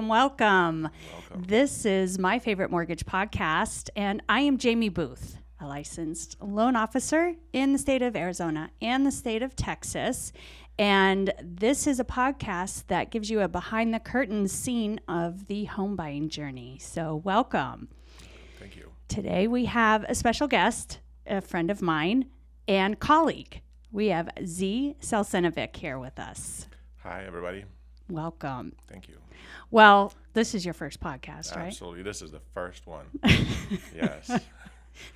Welcome. Welcome. This is my favorite mortgage podcast, and I am Jaimie Booth, a licensed loan officer in the state of Arizona and the state of Texas. And this is a podcast that gives you a behind the curtains scene of the home buying journey. So welcome. Thank you. Today we have a special guest, a friend of mine and colleague. We have Zee Salcinovic here with us. Hi, everybody. Welcome. Thank you. Well, this is your first podcast, right? Absolutely. This is the first one. Yes.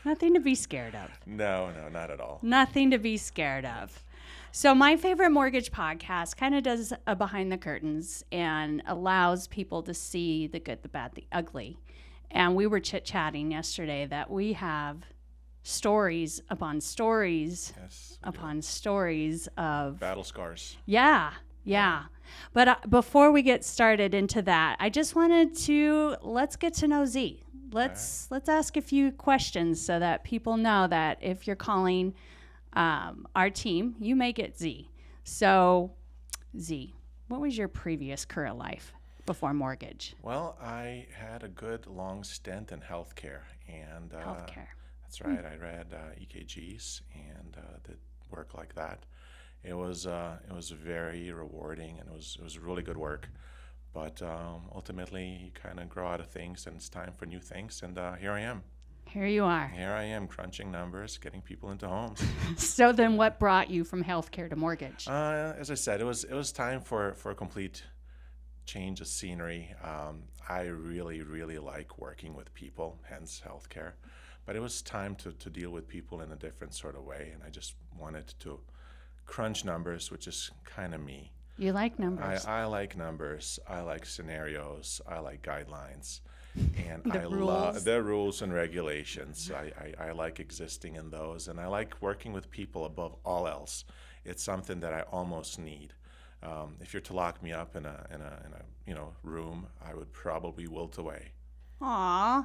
Nothing to be scared of. No, not at all. Nothing to be scared of. So my favorite mortgage podcast kind of does a behind the curtains and allows people to see the good, the bad, the ugly. And we were chit-chatting yesterday that we have stories upon stories upon stories of battle scars. Yeah. But before we get started into that, I just wanted to let's get to know Zee. Let's ask a few questions so that people know that if you're calling our team, you may get Zee. So, Zee, what was your previous career life before mortgage? Well, I had a good long stint in healthcare, and Healthcare. That's right. I read EKGs and did work like that. It was very rewarding, and it was really good work. But ultimately, you kind of grow out of things, and it's time for new things. And here I am. Here you are. Here I am, crunching numbers, getting people into homes. So then, what brought you from healthcare to mortgage? As I said, it was time for a complete change of scenery. I really like working with people, hence healthcare. But it was time to deal with people in a different sort of way, and I just wanted to crunch numbers, which is kind of me. You like numbers. I like numbers. I like scenarios. I like guidelines. And I love the rules and regulations. I like existing in those, and I like working with people above all else. It's something that I almost need. If you're to lock me up in a room, I would probably wilt away. Aw.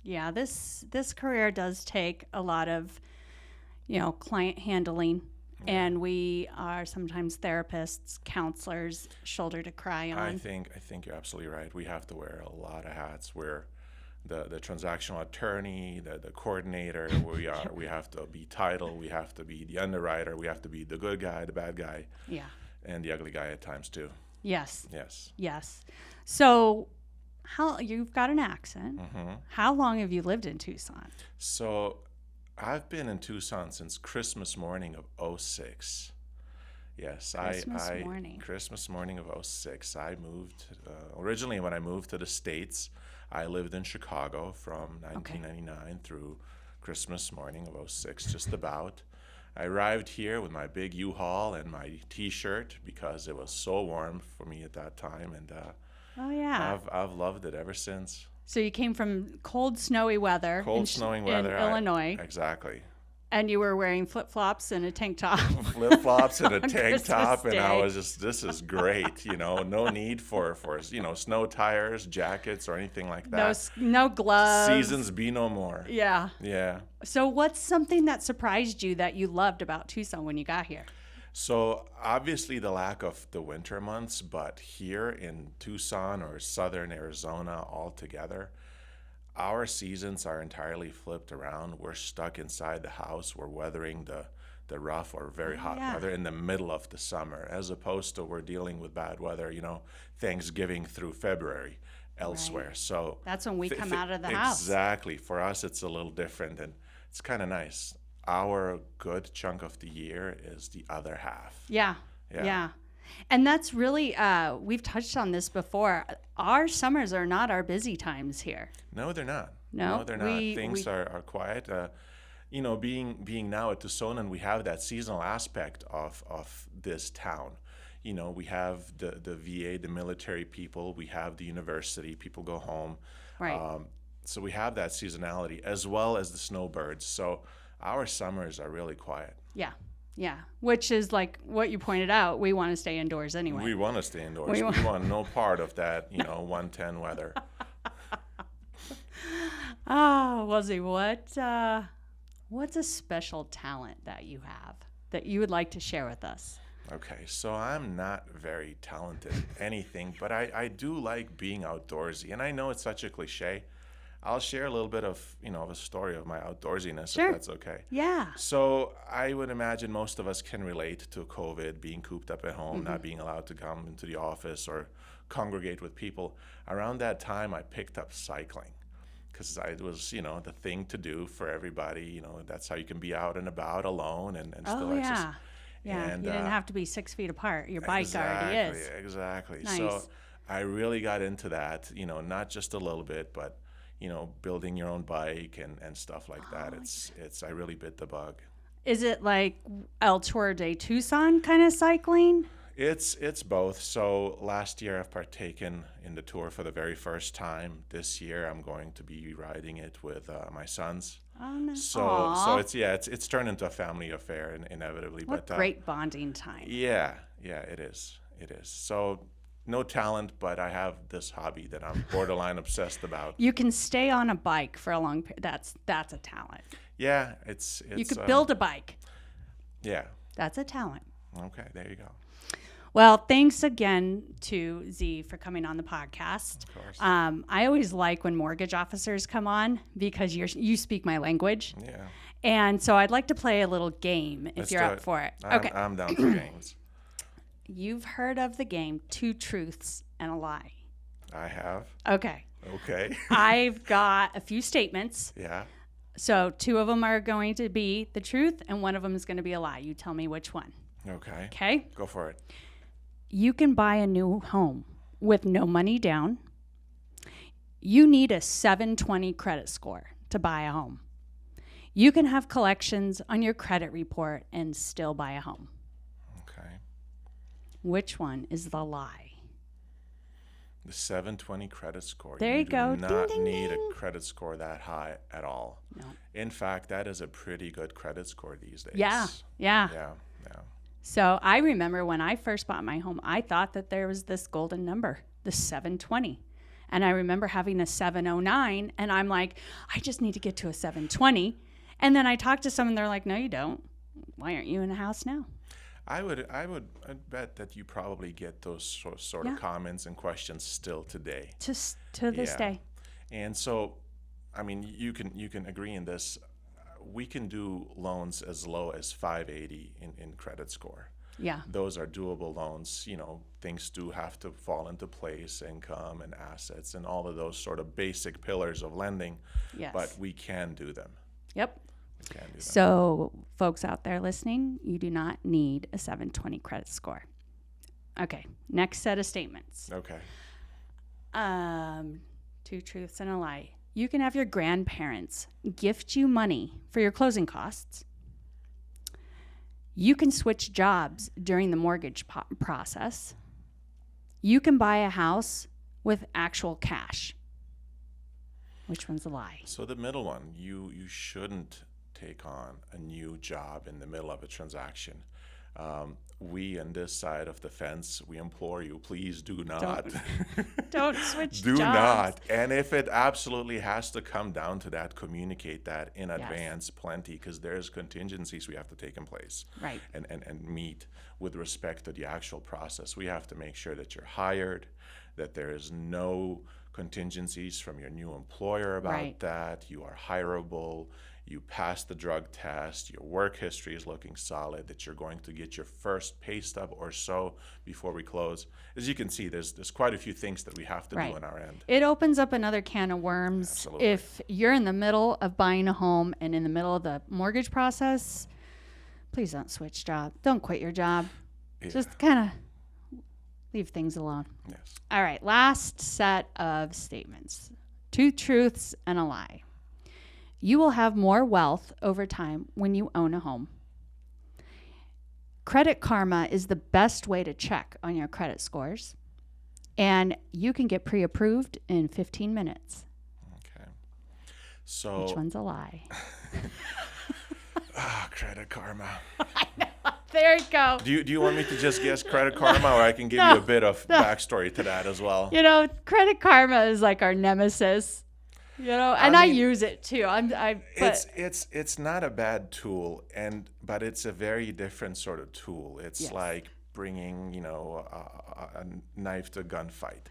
Yeah. This career does take a lot of, client handling. And we are sometimes therapists, counselors, shoulder to cry on. I think you're absolutely right. We have to wear a lot of hats. We're the transactional attorney, the coordinator. We have to be title. We have to be the underwriter. We have to be the good guy, the bad guy, and the ugly guy at times too. Yes. Yes. So, you've got an accent. Mm-hmm. How long have you lived in Tucson? So, I've been in Tucson since Christmas morning of 2006. Yes, Christmas morning of 2006. I moved, originally when I moved to the States, I lived in Chicago from 1999 through Christmas morning of 2006, just about. I arrived here with my big U-Haul and my T-shirt because it was so warm for me at that time, and I've loved it ever since. So you came from cold, snowy weather in Illinois. Exactly. And you were wearing flip-flops and a tank top. Flip-flops and a tank top, Day. And I was just, this is great, no need for snow tires, jackets, or anything like that. No gloves. Seasons be no more. Yeah. Yeah. So what's something that surprised you that you loved about Tucson when you got here? So obviously the lack of the winter months, but here in Tucson or southern Arizona altogether, our seasons are entirely flipped around. We're stuck inside the house. We're weathering the rough or very hot weather in the middle of the summer, as opposed to we're dealing with bad weather, Thanksgiving through February elsewhere. Right. So that's when we come out of the house. Exactly. For us, it's a little different, and it's kind of nice. Our good chunk of the year is the other half. Yeah. And that's really, we've touched on this before. Our summers are not our busy times here. No, they're not. No, they're not. Things are quiet. Being now at Tucson, and we have that seasonal aspect of this town. We have the VA, the military people. We have the university. People go home. Right. So we have that seasonality as well as the snowbirds. So our summers are really quiet. Yeah, which is like what you pointed out. We want to stay indoors anyway. We want to stay indoors. We want no part of that, 110 weather. Zee, what's a special talent that you have that you would like to share with us? Okay, so I'm not very talented at anything, but I do like being outdoorsy. And I know it's such a cliche. I'll share a little bit of a story of my outdoorsiness, Sure. if that's okay. Yeah. So I would imagine most of us can relate to COVID, being cooped up at home, not being allowed to come into the office or congregate with people. Around that time, I picked up cycling because it was, the thing to do for everybody. That's how you can be out and about alone and still exercise. Yeah, And, you didn't have to be 6 feet apart. Your bike already is. Exactly. Nice. So I really got into that, not just a little bit, but, building your own bike and stuff like that. I really bit the bug. Is it like El Tour de Tucson kind of cycling? It's both. So last year I've partaken in the tour for the very first time. This year I'm going to be riding it with my sons. Oh, no. So it's turned into a family affair inevitably. What great bonding time. Yeah, it is. So no talent, but I have this hobby that I'm borderline obsessed about. You can stay on a bike for a long period. That's a talent. Yeah, it's you could build a bike. Yeah. That's a talent. Okay, there you go. Well, thanks again to Zee for coming on the podcast. Of course. I always like when mortgage officers come on because you speak my language. Yeah. And so I'd like to play a little game if Let's you're do up it. for it. I'm, Okay. I'm down for games. You've heard of the game Two Truths and a Lie. I have. Okay. Okay. I've got a few statements. Yeah. So 2 of them are going to be the truth and 1 of them is going to be a lie. You tell me which one. Okay. Okay? Go for it. You can buy a new home with no money down. You need a 720 credit score to buy a home. You can have collections on your credit report and still buy a home. Okay. Which one is the lie? The 720 credit score. There you go. You do not Ding, ding, need ding. a credit score that high at all. No. In fact, that is a pretty good credit score these days. Yeah. Yeah. So I remember when I first bought my home, I thought that there was this golden number, the 720. And I remember having a 709, and I'm like, I just need to get to a 720. And then I talked to someone, they're like, no, you don't. Why aren't you in a house now? I'd bet that you probably get those sort of comments and questions still today. To this day. And so, I mean, you can agree in this. We can do loans as low as 580 in credit score. Yeah. Those are doable loans. Things do have to fall into place, income and assets and all of those sort of basic pillars of lending. Yes. But we can do them. Yep. We can do them. So, folks out there listening, you do not need a 720 credit score. Okay. Next set of statements. Okay. 2 truths and a lie. You can have your grandparents gift you money for your closing costs. You can switch jobs during the mortgage process. You can buy a house with actual cash. Which one's a lie? So the middle one, you shouldn't take on a new job in the middle of a transaction. We on this side of the fence, we implore you, please do not. Don't switch do jobs. not. And if it absolutely has to come down to that, communicate that in advance plenty, because there's contingencies we have to take in place. Right. And meet with respect to the actual process. We have to make sure that you're hired, that there is no contingencies from your new employer about that. You are hireable. You passed the drug test, your work history is looking solid, that you're going to get your first pay stub or so before we close. As you can see, there's quite a few things that we have to do on our end. It opens up another can of worms. Absolutely. If you're in the middle of buying a home and in the middle of the mortgage process, please don't switch jobs. Don't quit your job. Yeah. Just kind of leave things alone. Yes. All right, last set of statements. 2 truths and a lie. You will have more wealth over time when you own a home. Credit Karma is the best way to check on your credit scores, and you can get pre-approved in 15 minutes. Okay. So which one's a lie? Credit Karma. I know. There you go. Do you want me to just guess Credit Karma, or I can give you a bit of backstory to that as well? Credit Karma is like our nemesis. And I use it too. It's not a bad tool, but it's a very different sort of tool. It's like bringing, a knife to a gunfight,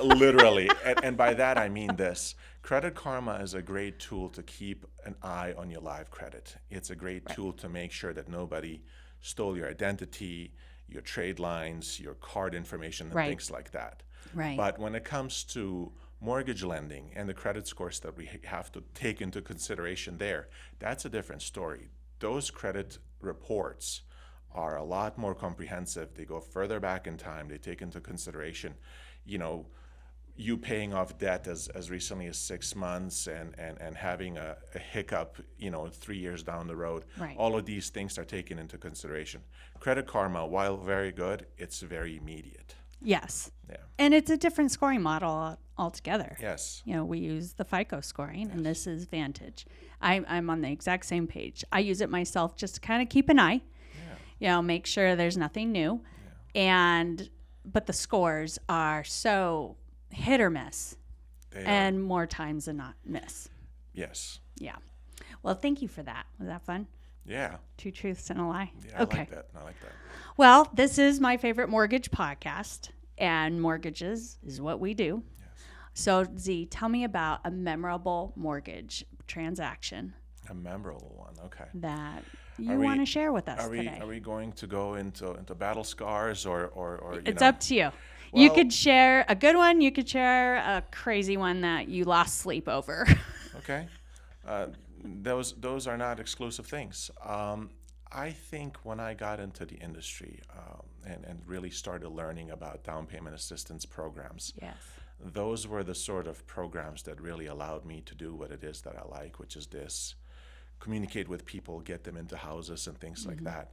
literally. And by that I mean this: Credit Karma is a great tool to keep an eye on your live credit. It's a great tool to make sure that nobody stole your identity, your trade lines, your card information, and things like that. Right. But when it comes to mortgage lending and the credit scores that we have to take into consideration there, that's a different story. Those credit reports are a lot more comprehensive. They go further back in time. They take into consideration, you paying off debt as recently as 6 months and having a hiccup, 3 years down the road. Right. All of these things are taken into consideration. Credit Karma, while very good, it's very immediate. Yes. Yeah. And it's a different scoring model altogether. Yes. We use the FICO scoring, and this is Vantage. I'm on the exact same page. I use it myself just to kind of keep an eye, make sure there's nothing new. Yeah. But the scores are so hit or miss, and more times than not miss. Yes. Yeah. Well, thank you for that. Was that fun? Yeah. 2 truths and a lie. Yeah, okay. I like that. Well, this is my favorite mortgage podcast, and mortgages is what we do. Yes. So, Zee, tell me about a memorable mortgage transaction. A memorable one, okay. That you want to share with us today. Are we going to go into battle scars or It's up to you. Well, you could share a good one. You could share a crazy one that you lost sleep over. Okay. Those are not exclusive things. I think when I got into the industry and really started learning about down payment assistance programs, those were the sort of programs that really allowed me to do what it is that I like, which is this: communicate with people, get them into houses and things like that.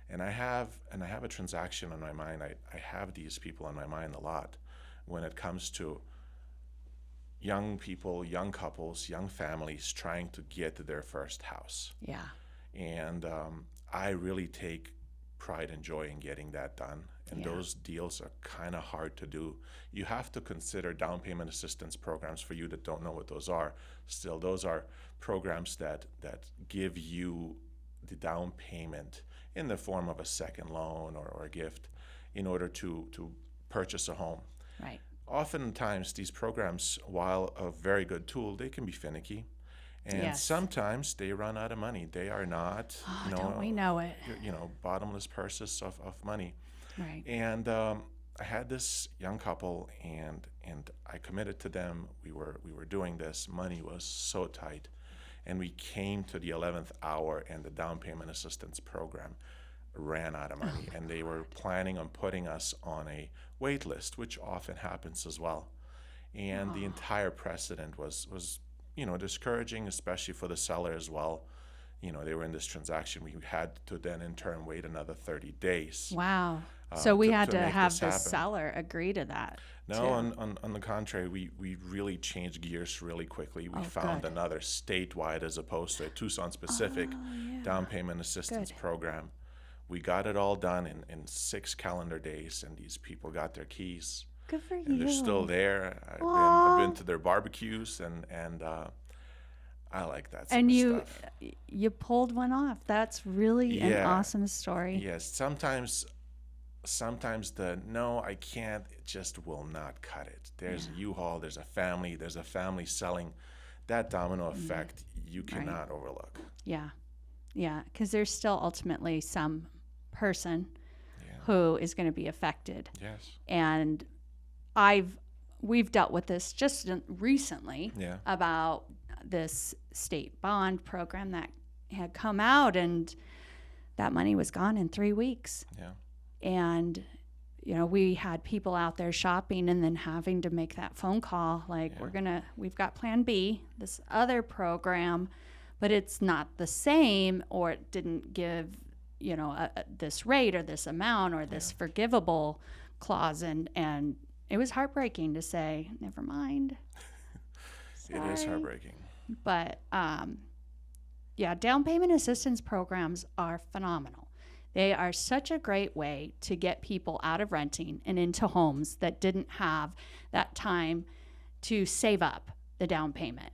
And I have a transaction on my mind. I have these people on my mind a lot when it comes to young people, young couples, young families trying to get their first house. Yeah. And I really take pride and joy in getting that done. And those deals are kind of hard to do. You have to consider down payment assistance programs. For you that don't know what those are, still, those are programs that give you the down payment in the form of a second loan or a gift in order to purchase a home. Right. Oftentimes, these programs, while a very good tool, they can be finicky. And sometimes they run out of money. They are not, don't we know it? Bottomless purses of money. Right. And I had this young couple, and I committed to them. We were doing this. Money was so tight, and we came to the 11th hour, and the down payment assistance program ran out of money, and they were planning on putting us on a wait list, which often happens as well. And the entire precedent was discouraging, especially for the seller as well. They were in this transaction. We had to then in turn wait another 30 days. Wow. So we had to have the seller agree to that. No, on the contrary, we really changed gears really quickly. We found another statewide, as opposed to a Tucson-specific down payment assistance program. We got it all done in 6 calendar days, and these people got their keys. Good for you. And they're still there. I've been to their barbecues, and I like that sort of stuff. And you pulled one off. That's really an awesome story. Yes. Sometimes the no, I can't, it just will not cut it. There's a U-Haul, there's a family selling. That domino effect you cannot overlook. Yeah. Yeah, because there's still ultimately some person who is going to be affected. Yes. And we've dealt with this just recently about this state bond program that had come out, and that money was gone in 3 weeks. Yeah. And we had people out there shopping and then having to make that phone call like, we've got plan B, this other program, but it's not the same, or it didn't give this rate or this amount or this forgivable clause, and it was heartbreaking to say, never mind. It is heartbreaking. But down payment assistance programs are phenomenal. They are such a great way to get people out of renting and into homes that didn't have that time to save up the down payment.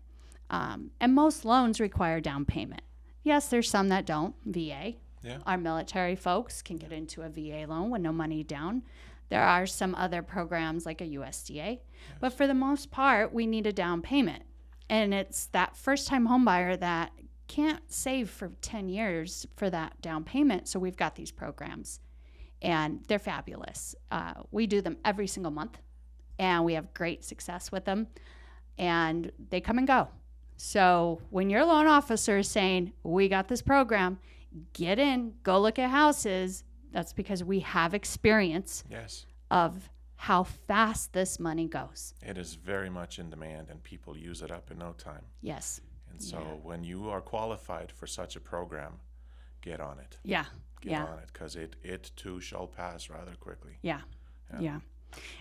And most loans require down payment. Yes, there's some that don't. VA. Yeah. Our military folks can get into a VA loan with no money down. There are some other programs like a USDA. Yes. But for the most part, we need a down payment. And it's that first-time home buyer that can't save for 10 years for that down payment. So we've got these programs, and they're fabulous. We do them every single month, and we have great success with them, and they come and go. So when your loan officer is saying, we got this program, get in, go look at houses, that's because we have experience yes. of how fast this money goes. It is very much in demand, and people use it up in no time. Yes. And so when you are qualified for such a program, get on it. Yeah. Get on it, because it too shall pass rather quickly. Yeah.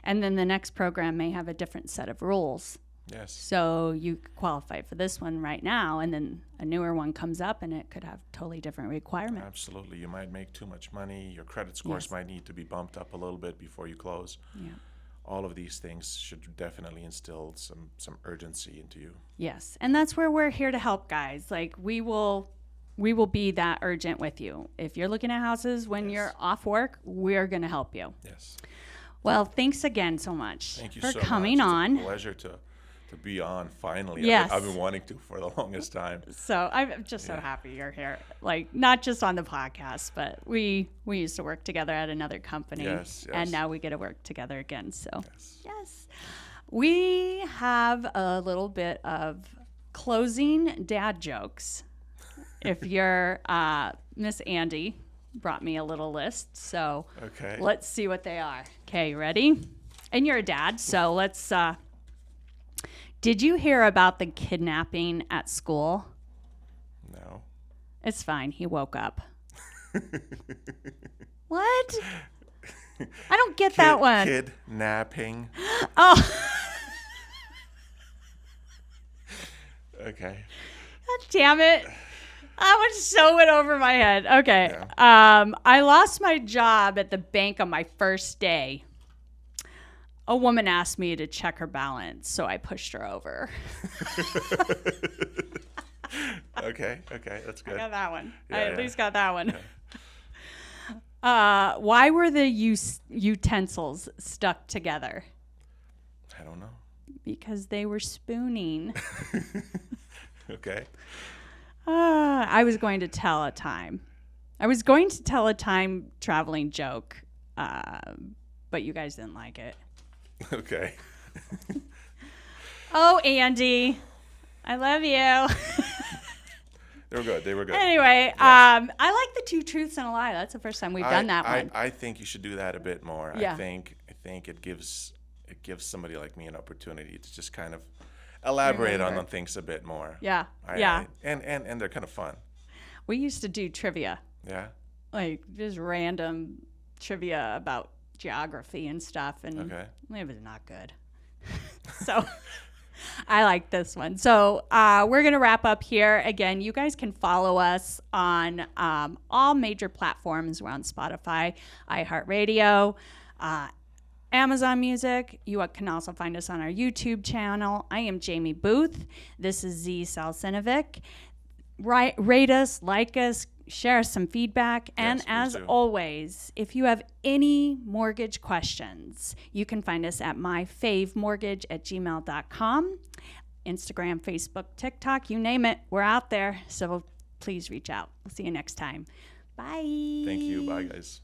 And then the next program may have a different set of rules. Yes. So you qualify for this one right now, and then a newer one comes up, and it could have totally different requirements. Absolutely. You might make too much money. Your credit scores might need to be bumped up a little bit before you close. Yeah. All of these things should definitely instill some urgency into you. Yes. And that's where we're here to help, guys. Like, we will be that urgent with you. If you're looking at houses when you're off work, we're going to help you. Yes. Well, thanks again so much Thank you for so coming much. on. It's a pleasure to be on finally. Yes. I've been wanting to for the longest time. So I'm just so happy you're here. Like, not just on the podcast, but we used to work together at another company. Yes. And now we get to work together again. So yes. We have a little bit of closing dad jokes. If you're Miss Andy brought me a little list. So let's see what they are. Okay, ready? And you're a dad, so let's did you hear about the kidnapping at school? No. It's fine. He woke up. What? I don't get that one. Kidnapping. Oh. Okay. God damn it. That one so went over my head. Okay. Yeah. I lost my job at the bank on my first day. A woman asked me to check her balance, so I pushed her over. Okay, that's good. I got that one. Yeah, I at least got that one. Yeah. Why were the utensils stuck together? I don't know. Because they were spooning. Okay. I was going to tell a time traveling joke, but you guys didn't like it. Okay. Oh, Andy, I love you. They were good. Anyway, yes. I like the 2 truths and a lie. That's the first time we've done that one. I think you should do that a bit more. Yeah. I think it gives somebody like me an opportunity to just kind of elaborate on things a bit more. Yeah. And they're kind of fun. We used to do trivia. Yeah. Like just random trivia about geography and stuff, and it was not good. So I like this one. So we're going to wrap up here. Again, you guys can follow us on all major platforms. We're on Spotify, iHeartRadio, Amazon Music. You can also find us on our YouTube channel. I am Jaimie Booth. This is Zee Salcinovic. Rate us, like us, share some feedback. And as always, if you have any mortgage questions, you can find us at myfavemortgage@gmail.com. Instagram, Facebook, TikTok, you name it. We're out there. So please reach out. We'll see you next time. Bye. Thank you. Bye, guys.